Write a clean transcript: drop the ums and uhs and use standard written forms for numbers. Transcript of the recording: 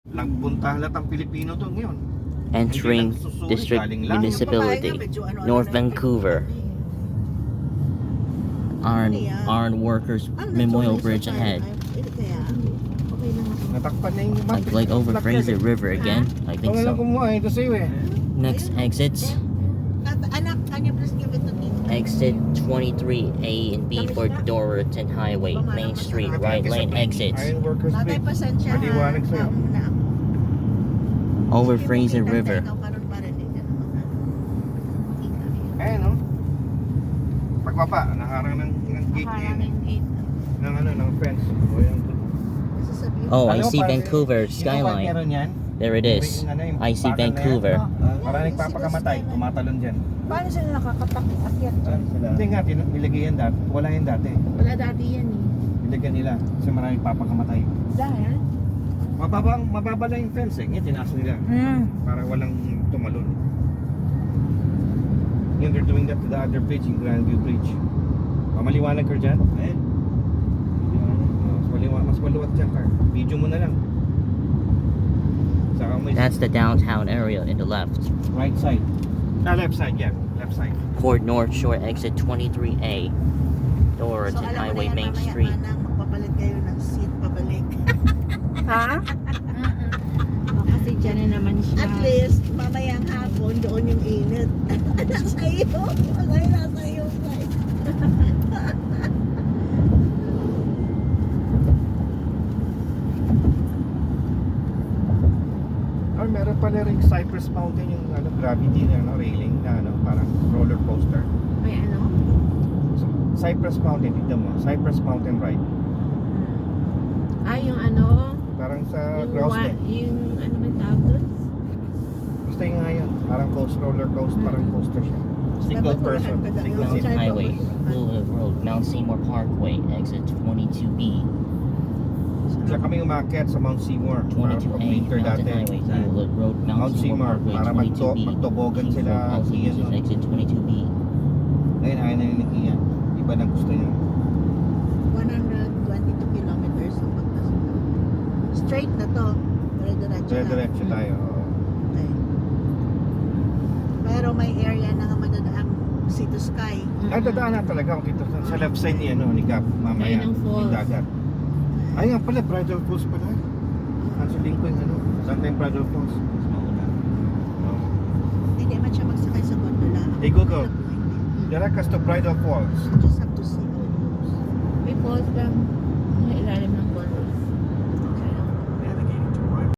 Nagpunta lahat ang Pilipino to ngayon. Entering District Municipality, North Vancouver. Iron Workers Memorial Bridge ahead. Natakpan na yung Like over Fraser River again? I think Wala so. kumuha ito sa'yo eh. Next exits. Anak, can you please give it to me? Exit 23A and B for Doralton Highway, Main Street, right lane exits. Iron Workers Tatay, Bridge. pasensya ha. Maliwanag sa'yo. Mauna ako. Over Sige, Fraser makita River. ikaw karon para din ka naman. Makita rin. Ayan no. Pagbaba, naharang ng gate niya Maharang eh. yung gate. Ng fence. O yung Masasabi Oh, I Alam mo, see parang- Vancouver Yung skyline. meron yan, There it is. yung ano, yung I see bakal na yan. Vancouver. Para nagpapakamatay, tumatalon dyan. Paano sila nakakatak-akyat dyan? Hindi nga, nilagay yan dati. Wala yan dati. Wala dati yan eh. Nilagyan nila kasi maraming papakamatay. Dahil? Mababa lang yung fence eh. Ngayon, tinaas nila. Para walang tumalon. Ngayon, they're doing that to the other bridge, yung Grandview Bridge. Maliwanag ka dyan? Eh. Mas maluwat dyan, Car. Video mo na lang. Saka may That's the downtown area in the left. right side. Left side, yeah. Left side. Ford North Shore exit 23A. Doralton Highway, Main Street. Magpapalit kayo ng seat pabalik. Ha? Kasi dyan na naman siya. At least, mamayang hapon, doon yung init. Nasa iyo. Wala nasa iyo. Or meron pala rin Cypress Mountain yung gravity na railing na parang roller coaster. May ano? So, Cypress Mountain, tignan mo. Cypress Mountain ride. Yung ano? Parang sa Yung, grouse neck. yung ano man tawag doon? Basta yung nga yun. Parang roller coaster, parang coaster siya. Single person. Single Doralton seat. Highway, Blue Hill Road, Mount Seymour Parkway, exit 22B. Diyan kami umakyat sa Mount Seymour. Para 22A, pag-winter Mountain dati. Highway, Blue Hill Road, Mount Mount Seymour Seymour, Parkway, para 22B. magtobogan King sila, Ford Housing Ian, Users, no? exit 22B. Ngayon, ayaw na ni Ian. Iba na gusto niya. 122 kilometers ang pagpasok. Straight na to. Dire-diretso lang. Diretso tayo. Okay. Pero may area na nga madadaan sea to sky. Ay, dadaan na talaga ako dito sa left side ni Gap mamaya. Ayun ang falls. Yung dagat. Ay nga pala, Bridal Falls pala. Nasa lingkod saan na yung Bridal Falls? Mas mauna. Hindi man siya magsakay sa gondola. Hey, Google. Alam mo, hindi. Direct us to Bridal Falls. You just have to see all those. May falls lang. May ilalim ng